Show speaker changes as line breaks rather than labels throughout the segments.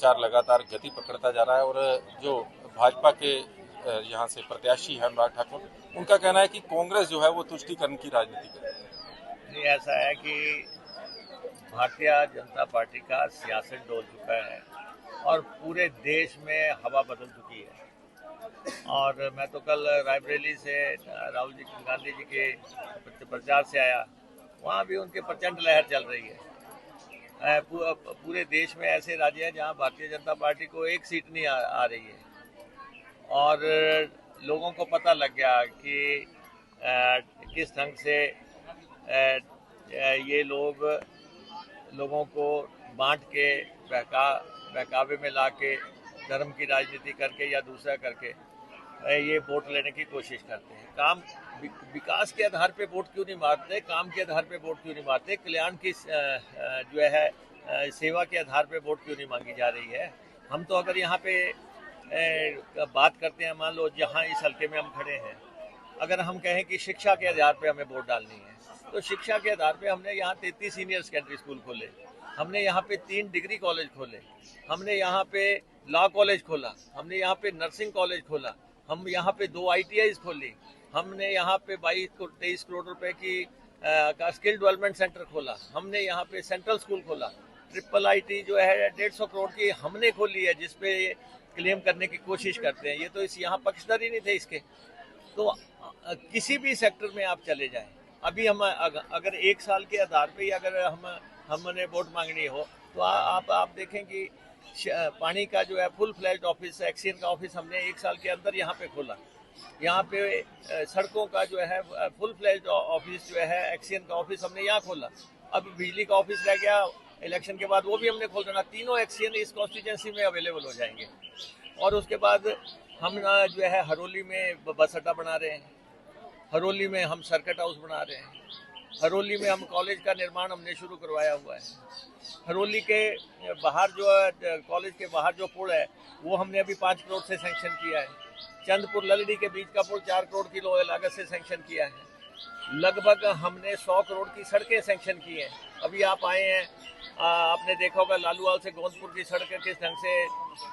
प्रचार लगातार गति पकड़ता जा रहा है और जो भाजपा के यहाँ से प्रत्याशी है अनुराग ठाकुर, उनका कहना है कि कांग्रेस जो है वो तुष्टीकरण की राजनीति कर रही है।
नहीं, ऐसा है कि भारतीय जनता पार्टी का सियासत डोल चुका है और पूरे देश में हवा बदल चुकी है। और मैं तो कल रायबरेली से राहुल जी गांधी जी के प्रचार से आया, वहाँ भी उनके प्रचंड लहर चल रही है। पूरे देश में ऐसे राज्य हैं जहाँ भारतीय जनता पार्टी को एक सीट नहीं आ रही है और लोगों को पता लग गया कि किस ढंग से ये लोगों को बांट के बहकावे में ला के धर्म की राजनीति करके या दूसरा करके ये वोट लेने की कोशिश करते हैं। काम विकास के आधार पे वोट क्यों नहीं मारते, काम के आधार पे वोट क्यों नहीं मारते, कल्याण की जो है सेवा के आधार पे वोट क्यों नहीं मांगी जा रही है। हम तो अगर यहाँ पे बात करते हैं, मान लो जहाँ इस हल्के में हम खड़े हैं, अगर हम कहें कि शिक्षा के आधार पे हमें वोट डालनी है, तो शिक्षा के आधार पे हमने यहाँ 33 सीनियर सेकेंडरी स्कूल खोले, हमने यहाँ पे 3 डिग्री कॉलेज खोले, हमने यहाँ पे लॉ कॉलेज खोला, हमने यहाँ पे नर्सिंग कॉलेज खोला, हम यहाँ पे 2 ITIs खोली, हमने यहाँ पे 22-23 करोड़ रुपए की का स्किल डेवलपमेंट सेंटर खोला, हमने यहाँ पे सेंट्रल स्कूल खोला, ट्रिपल IT जो है 150 करोड़ की हमने खोली है, जिसपे क्लेम करने की कोशिश करते हैं। ये तो इस यहाँ पक्षधर ही नहीं थे इसके। तो किसी भी सेक्टर में आप चले जाएं, अभी हम अगर 1 साल के आधार पे अगर हमने वोट मांगनी हो तो आप देखें कि पानी का जो है फुल फ्लैश्ड ऑफिस, एक्सियन का ऑफिस हमने 1 साल के अंदर यहाँ पे खोला। यहाँ पे सड़कों का जो है फुल फ्लैश्ड ऑफिस जो है एक्सियन का ऑफिस हमने यहाँ खोला। अब बिजली का ऑफिस रह गया, इलेक्शन के बाद वो भी हमने खोल देना। तीनों एक्सियन इस कॉन्स्टिट्यूंसी में अवेलेबल हो जाएंगे। और उसके बाद हम जो है हरोली में बस अड्डा बना रहे हैं, हरोली में हम सर्किट हाउस बना रहे हैं, हरोली में हम कॉलेज का निर्माण हमने शुरू करवाया हुआ है। हरोली के बाहर जो कॉलेज के बाहर जो पुल है वो हमने अभी 5 करोड़ से सैंक्शन किया है। चंदपुर ललड़ी के बीच का पुल 4 करोड़ की लागत से सैंक्शन किया है। लगभग हमने 100 करोड़ की सड़कें सैंक्शन की हैं। अभी आप आए हैं, आपने देखा होगा लालूवाल से गोंदपुर की सड़क किस ढंग से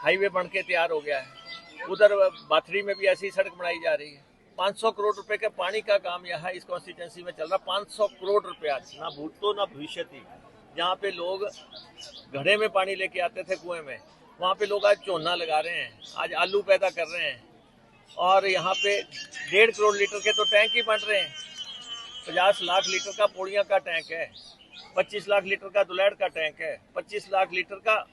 हाईवे बन के तैयार हो गया है। उधर बाथरी में भी ऐसी सड़क बनाई जा रही है। 500 करोड़ रुपए का पानी का काम यहाँ इस कॉन्स्टिट्यूंसी में चल रहा। 500 करोड़ रुपया, ना भूतो ना भविष्यति। जहाँ पे लोग घड़े में पानी लेके आते थे कुएं में, वहाँ पे लोग आज चोना लगा रहे हैं, आज आलू पैदा कर रहे हैं। और यहाँ पे 1.5 करोड़ लीटर के तो टैंक ही बन रहे हैं। 50 लाख लीटर का पोड़िया का टैंक है, 25 लाख लीटर का दुलैड़ का टैंक है, 25 लाख लीटर का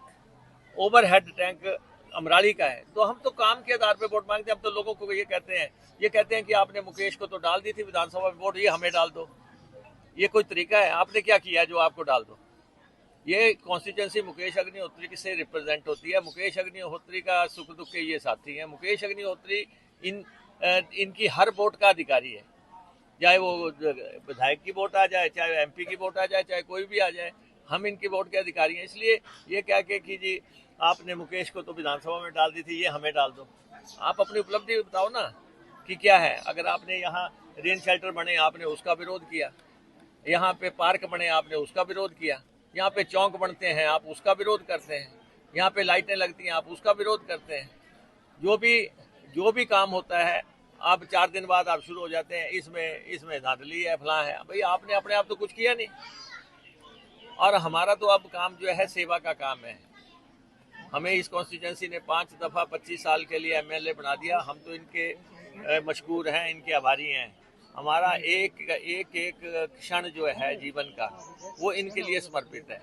ओवरहेड टैंक अमराली का है। तो हम तो काम के आधार पे वोट मांगते हैं। हम तो लोगों को ये कहते हैं कि आपने मुकेश को तो डाल दी थी विधानसभा में वोट, ये हमें डाल दो। ये कोई तरीका है? आपने क्या किया जो आपको डाल दो? ये कॉन्स्टिट्यूंसी मुकेश अग्निहोत्री से रिप्रेजेंट होती है। मुकेश अग्निहोत्री का सुख दुख के ये साथी हैं। मुकेश अग्निहोत्री इनकी हर वोट का अधिकारी है, चाहे वो विधायक की वोट आ जाए, चाहे MP की वोट आ जाए, चाहे कोई भी आ जाए, हम इनकी वोट के अधिकारी हैं। इसलिए ये क्या कि जी आपने मुकेश को तो विधानसभा में डाल दी थी, ये हमें डाल दो। आप अपनी उपलब्धि बताओ ना कि क्या है। अगर आपने यहाँ रेन शेल्टर बने, आपने उसका विरोध किया। यहाँ पे पार्क बने, आपने उसका विरोध किया। यहाँ पे चौक बनते हैं, आप उसका विरोध करते हैं। यहाँ पे लाइटें लगती हैं, आप उसका विरोध करते हैं। जो भी काम होता है, आप 4 दिन बाद आप शुरू हो जाते हैं, इसमें धांधली है, फलां है। भाई आपने अपने आप तो कुछ किया नहीं। और हमारा तो अब काम जो है सेवा का काम है। हमें इस कॉन्स्टिट्यूंसी ने 5 दफा 25 साल के लिए MLA बना दिया। हम तो इनके मशकूर हैं, इनके आभारी हैं। हमारा एक क्षण जो है जीवन का, वो इनके लिए समर्पित है।